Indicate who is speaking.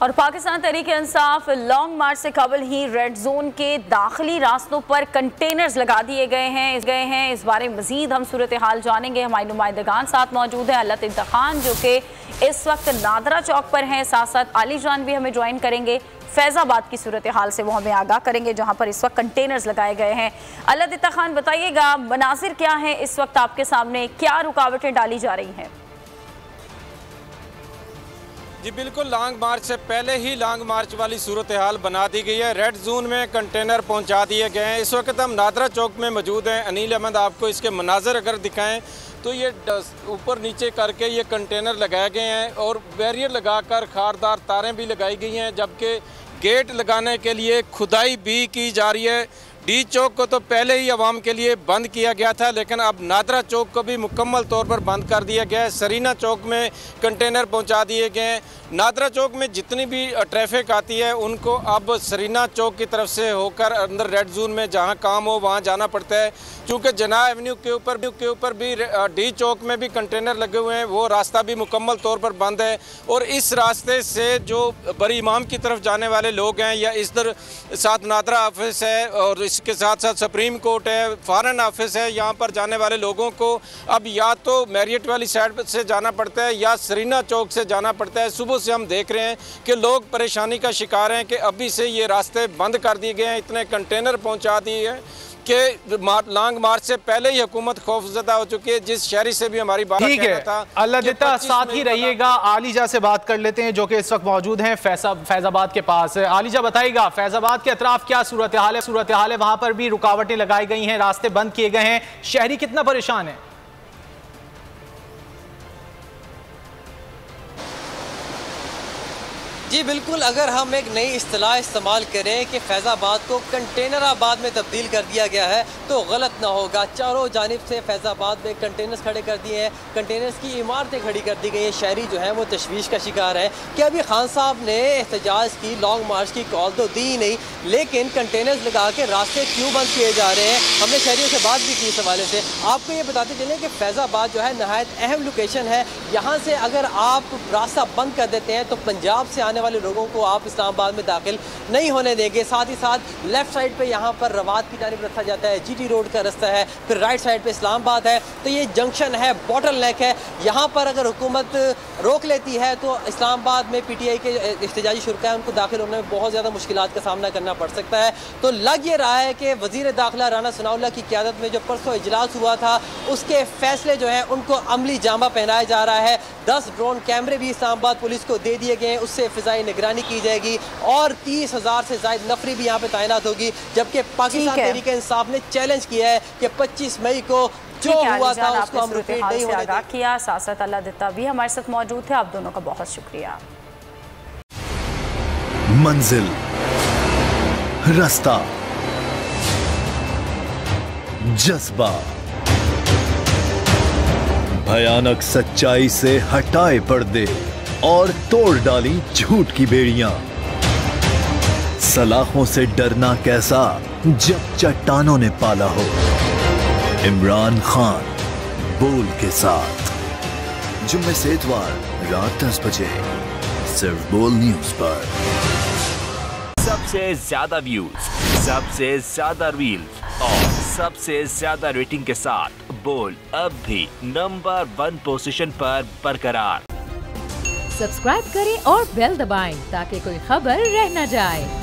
Speaker 1: और पाकिस्तान तहरीक-ए-इंसाफ लॉन्ग मार्च से कबल ही रेड जोन के दाखिली रास्तों पर कंटेनर्स लगा दिए गए हैं। इस बारे मजीद हम सूरत हाल जानेंगे। हमारे नुमाइंदगान साथ मौजूद है। अल्लाह खान जो कि इस वक्त नादरा चौक पर हैं, साथ साथ आली जान भी हमें ज्वाइन करेंगे। फैज़ाबाद की सूरत हाल से वो हमें आगाह करेंगे जहाँ पर इस वक्त कंटेनर्स लगाए गए हैं। अल्लाह खान, बताइएगा मनाजिर क्या है इस वक्त आपके सामने, क्या रुकावटें डाली जा रही हैं?
Speaker 2: जी बिल्कुल, लॉन्ग मार्च से पहले ही लॉन्ग मार्च वाली सूरत हाल बना दी गई है। रेड जोन में कंटेनर पहुंचा दिए गए हैं। इस वक्त हम नादरा चौक में मौजूद हैं। अनिल अहमद आपको इसके मनाजर अगर दिखाएं तो ये ऊपर नीचे करके ये कंटेनर लगाए गए हैं और बैरियर लगाकर खारदार तारें भी लगाई गई हैं, जबकि गेट लगाने के लिए खुदाई भी की जा रही है। डी चौक को तो पहले ही आवाम के लिए बंद किया गया था, लेकिन अब नादरा चौक को भी मुकम्मल तौर पर बंद कर दिया गया है। सरीना चौक में कंटेनर पहुंचा दिए गए हैं। नादरा चौक में जितनी भी ट्रैफिक आती है उनको अब सरीना चौक की तरफ से होकर अंदर रेड जोन में जहां काम हो वहां जाना पड़ता है। चूँकि जना एवेन्यू के ऊपर भी डी चौक में भी कंटेनर लगे हुए हैं, वो रास्ता भी मुकम्मल तौर पर बंद है। और इस रास्ते से जो बरी इमाम की तरफ जाने वाले लोग हैं या इधर साथ नादरा ऑफिस है और इसके साथ साथ सुप्रीम कोर्ट है, फॉरेन ऑफिस है, यहाँ पर जाने वाले लोगों को अब या तो मैरियट वाली साइड से जाना पड़ता है या सरीना चौक से जाना पड़ता है। सुबह से हम देख रहे हैं कि लोग परेशानी का शिकार हैं कि अभी से ये रास्ते बंद कर दिए गए हैं। इतने कंटेनर पहुँचा दिए हैं कि लॉन्ग मार्च से पहले ही हुकूमत खौफजदा हो चुकी है। जिस शहरी से भी हमारी बात था,
Speaker 3: अल्लाह देता साथ ही रहिएगा। आलिजा से बात कर लेते हैं जो कि इस वक्त मौजूद हैं फैजाबाद के पास। आलिजा, बताइएगा फैजाबाद के अतराफ क्या सूरत हाल है? वहां पर भी रुकावटें लगाई गई हैं, रास्ते बंद किए गए हैं, शहरी कितना परेशान है?
Speaker 4: जी बिल्कुल, अगर हम एक नई इस्तिलाह इस्तेमाल करें कि फैज़ाबाद को कंटेनराबाद में तब्दील कर दिया गया है तो गलत ना होगा। चारों जानिब से फैज़ाबाद में कंटेनर्स खड़े कर दिए हैं, कंटेनर्स की इमारतें खड़ी कर दी गई हैं। शहरी जो है वो तशवीश का शिकार है कि अभी खान साहब ने एहतजाज की, लॉन्ग मार्च की कॉल तो दी ही नहीं, लेकिन कंटेनर्स लगा के रास्ते क्यों बंद किए जा रहे हैं। हमने शहरियों से बात भी की इस हवाले से। आपको ये बताते चलें कि फैज़ाबाद जो है नहायत अहम लोकेशन है। यहाँ से अगर आप रास्ता बंद कर देते हैं तो पंजाब से आने वाले लोगों को आप इस्लामाबाद में दाखिल नहीं होने देंगे। साथ ही साथ लेफ्ट साइड पे यहाँ पर रवात की जानिब रखा जाता है, जीटी रोड का रास्ता है, फिर राइट साइड पे इस्लामाबाद है। तो ये जंक्शन है, बॉटल नेक है। यहाँ पर अगर हुकूमत रोक लेती है तो इस्लामाबाद में पीटीआई के इख्तिजाजी शुरका है उनको दाखिल होने में बहुत ज़्यादा मुश्किलात का सामना करना पड़ सकता है। तो लग ये रहा है कि वज़ीर दाखिला राना सनाउल्लाह की क़यादत में जो परसों इजलास हुआ था उसके फैसले जो हैं उनको अमली जामा पहनाया जा रहा है। 10 ड्रोन कैमरे भी इस्लामाबाद पुलिस को दे दिए गए हैं, उससे फ़िज़ाई निगरानी की जाएगी और 30,000 से ज़ायद नफरी भी यहाँ पे तैनात होगी। जबकि पाकिस्तान तहरीक-ए-इंसाफ ने चैलेंज किया है कि 25 मई को जो हुआ था उसको हम रिपीट नहीं होने
Speaker 1: किया। साथ अल्लाह दिता भी हमारे साथ मौजूद थे। आप दोनों का बहुत शुक्रिया।
Speaker 5: मंजिल, रास्ता, जज्बा, भयानक सच्चाई से हटाए पर्दे और तोड़ डाली झूठ की बेड़ियां। सलाखों से डरना कैसा जब चट्टानों ने पाला हो। इमरान खान बोल के साथ जुम्मे से इतवार रात 10 बजे सिर्फ बोल न्यूज पर।
Speaker 6: सबसे ज्यादा व्यूज, सबसे ज्यादा रील्स और सबसे ज्यादा रेटिंग के साथ बोल अब भी नंबर 1 पोजीशन पर बरकरार।
Speaker 7: सब्सक्राइब करें और बेल दबाएं ताकि कोई खबर रह न जाए।